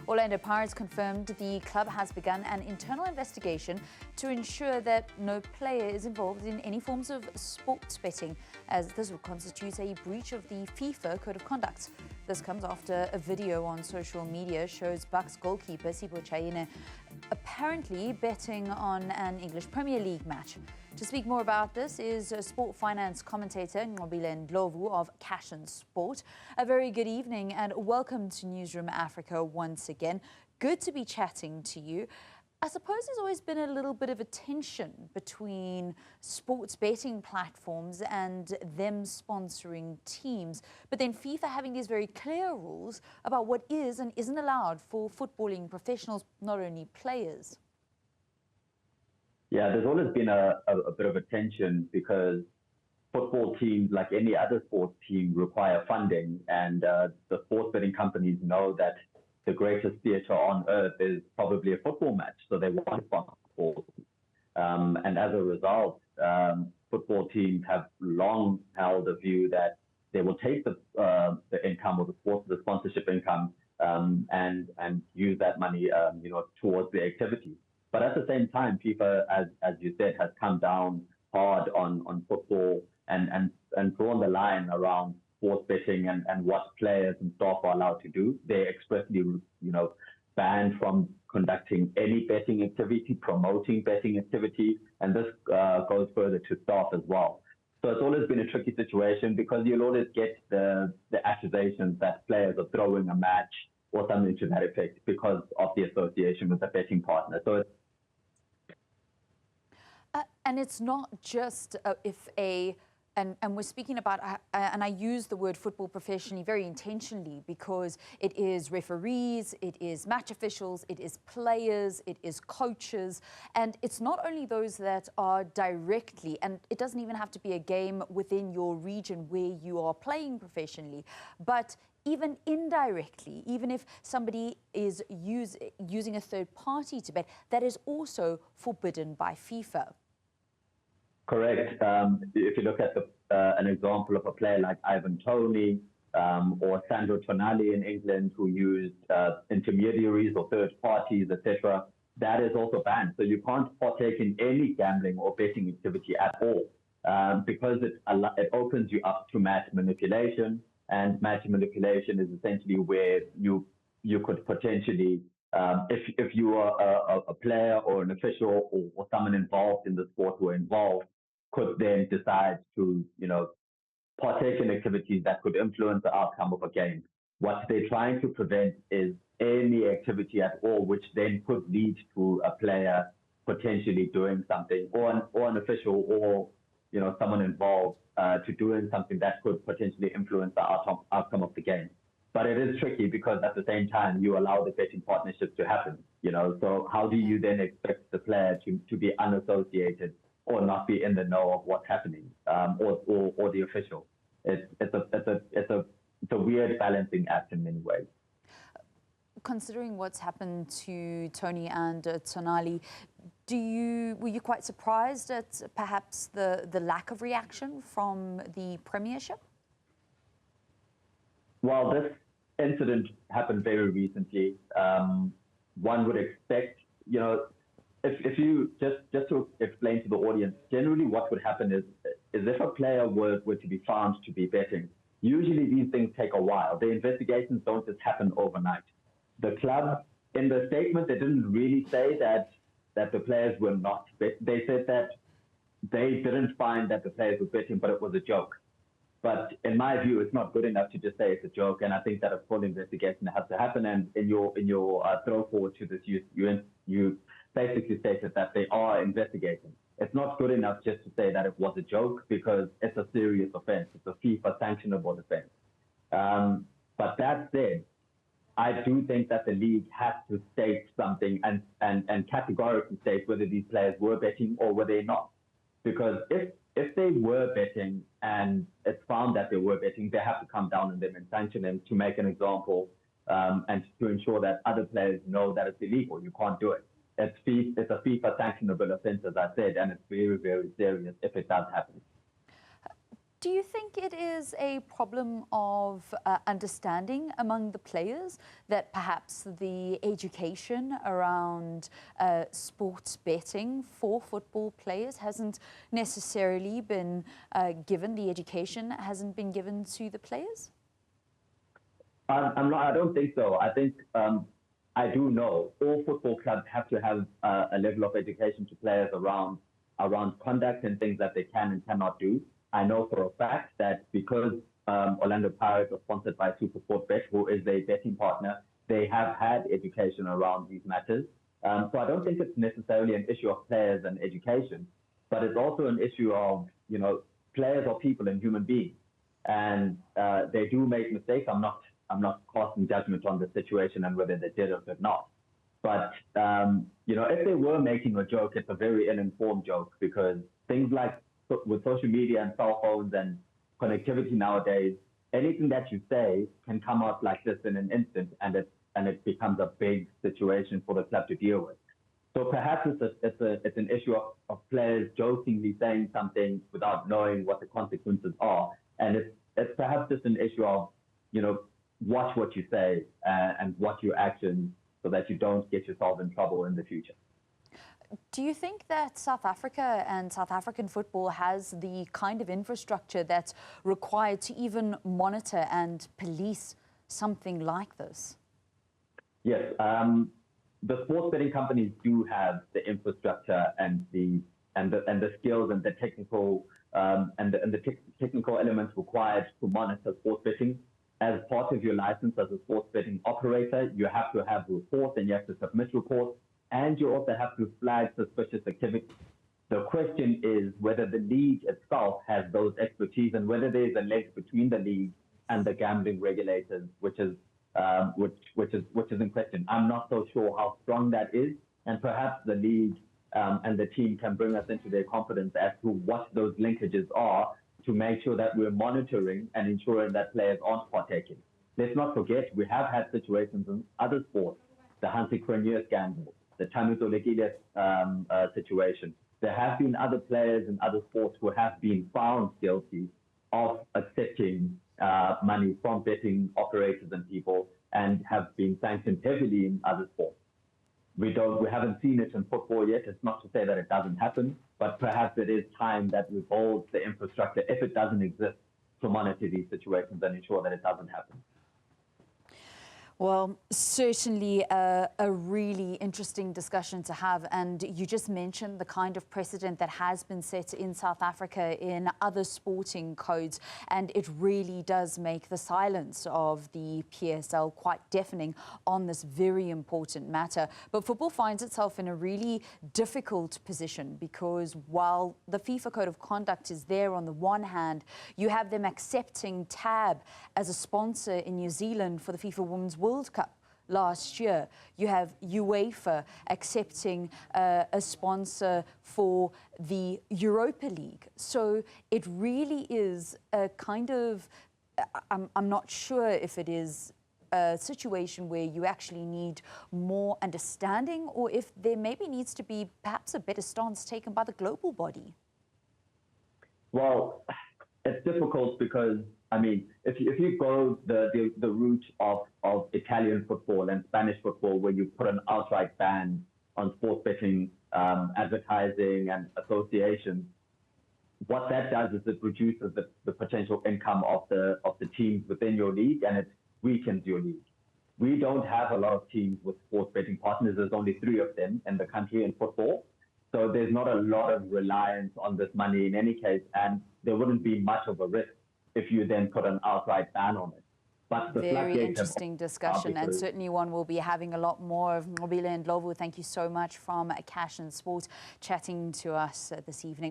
Orlando Pirates confirmed the club has begun an internal investigation to ensure that no player is involved in any forms of sports betting, as this would constitute a breach of the FIFA Code of Conduct. This comes after a video on social media shows Bucks goalkeeper Sipho Chayine apparently betting on an English Premier League match. To speak more about this is sport finance commentator Nqobile Ndlovu of Cash and Sport. A very good evening and welcome to Newzroom Afrika once again. Good to be chatting to you. I suppose there's always been a little bit of a tension between sports betting platforms and them sponsoring teams, but then FIFA having these very clear rules about what is and isn't allowed for footballing professionals, not only players. Yeah, there's always been a bit of a tension because football teams, like any other sports team, require funding, and the sports betting companies know that the greatest theatre on earth is probably a football match, so they want to sponsor football. And as a result, football teams have long held a view that they will take the income of the sponsorship income, and use that money, towards the activity. But at the same time, FIFA, as you said, has come down hard on football and drawn the line around sports betting and what players and staff are allowed to do. They expressly, banned from conducting any betting activity, promoting betting activity, and this goes further to staff as well. So it's always been a tricky situation because you'll always get the accusations that players are throwing a match or something to that effect because of the association with the betting partner. So it's and it's not just and we're speaking about, and I use the word football professionally very intentionally because it is referees, it is match officials, it is players, it is coaches, and it's not only those that are directly, and it doesn't even have to be a game within your region where you are playing professionally, but even indirectly, even if somebody is using a third party to bet, that is also forbidden by FIFA. Correct. If you look at an example of a player like Ivan Toney or Sandro Tonali in England, who used intermediaries or third parties, etc., that is also banned. So you can't partake in any gambling or betting activity at all because it opens you up to match manipulation, and match manipulation is essentially where you could potentially, if you are a player or an official or someone involved in the sport who are involved, could then decide to, partake in activities that could influence the outcome of a game. What they're trying to prevent is any activity at all, which then could lead to a player potentially doing something, or an official, or someone involved to doing something that could potentially influence the outcome of the game. But it is tricky because at the same time you allow the betting partnership to happen. So how do you then expect the player to be unassociated or not be in the know of what's happening, or the official? It's a weird balancing act in many ways. Considering what's happened to Tony and Tonali, were you quite surprised at perhaps the lack of reaction from the Premiership? Well, this incident happened very recently. One would expect, if you just to explain to the audience, generally what would happen is if a player were to be found to be betting, usually these things take a while. The investigations don't just happen overnight. The club, in the statement, they didn't really say that the players were not betting. They said that they didn't find that the players were betting, but it was a joke. But in my view, it's not good enough to just say it's a joke, and I think that a full investigation has to happen. And in your throw forward to this, you basically stated that they are investigating. It's not good enough just to say that it was a joke because it's a serious offense. It's a FIFA sanctionable offense. But that said, I do think that the league has to state something and categorically state whether these players were betting or were they not. Because if they were betting and it's found that they were betting, they have to come down on them and sanction them to make an example, and to ensure that other players know that it's illegal. You can't do it. It's a FIFA sanctionable offense, as I said, and it's very, very serious if it does happen. Do you think it is a problem of understanding among the players that perhaps the education around sports betting for football players hasn't necessarily been given, the education hasn't been given to the players? I don't think so. I think I do know all football clubs have to have a level of education to players around conduct and things that they can and cannot do. I know for a fact that because Orlando Pirates are sponsored by SuperSportBet, who is their betting partner, they have had education around these matters. So I don't think it's necessarily an issue of players and education, but it's also an issue of, players are people and human beings, and they do make mistakes. I'm not casting judgment on the situation and whether they did or did not. But, if they were making a joke, it's a very ill-informed joke, because things like with social media and cell phones and connectivity nowadays, anything that you say can come out like this in an instant, and it becomes a big situation for the club to deal with. So perhaps it's an issue of players jokingly saying something without knowing what the consequences are, and it's perhaps just an issue of, watch what you say and watch your actions so that you don't get yourself in trouble in the future. Do you think that South Africa and South African football has the kind of infrastructure that's required to even monitor and police something like this? Yes, the sports betting companies do have the infrastructure and the skills and the technical technical elements required to monitor sports betting. As part of your license as a sports betting operator, you have to have reports and you have to submit reports, and you also have to flag suspicious activity. The question is whether the league itself has those expertise and whether there's a link between the league and the gambling regulators, which is in question. I'm not so sure how strong that is, and perhaps the league and the team can bring us into their confidence as to what those linkages are, to make sure that we're monitoring and ensuring that players aren't partaking. Let's not forget, we have had situations in other sports, the Hansi Cronje scandal, the Thamiso Lekile situation. There have been other players in other sports who have been found guilty of accepting money from betting operators and people, and have been sanctioned heavily in other sports. We haven't seen it in football yet. It's not to say that it doesn't happen, but perhaps it is time that we build the infrastructure, if it doesn't exist, to monitor these situations and ensure that it doesn't happen. Well, certainly a really interesting discussion to have. And you just mentioned the kind of precedent that has been set in South Africa in other sporting codes. And it really does make the silence of the PSL quite deafening on this very important matter. But football finds itself in a really difficult position, because while the FIFA Code of Conduct is there on the one hand, you have them accepting TAB as a sponsor in New Zealand for the FIFA Women's World Cup last year. You have UEFA accepting a sponsor for the Europa League. So it really is a kind of, I'm not sure if it is a situation where you actually need more understanding, or if there maybe needs to be perhaps a better stance taken by the global body. Well, it's difficult because, I mean, if you go the route of Italian football and Spanish football, where you put an outright ban on sports betting advertising and associations, what that does is it reduces the potential income of the teams within your league, and it weakens your league. We don't have a lot of teams with sports betting partners. There's only 3 of them in the country in football. So there's not a lot of reliance on this money in any case, and there wouldn't be much of a risk if you then put an outright ban on it. But the very interesting discussion, and certainly one we'll be having a lot more of. Mobile and Lovo, thank you so much from Cash and Sport chatting to us this evening.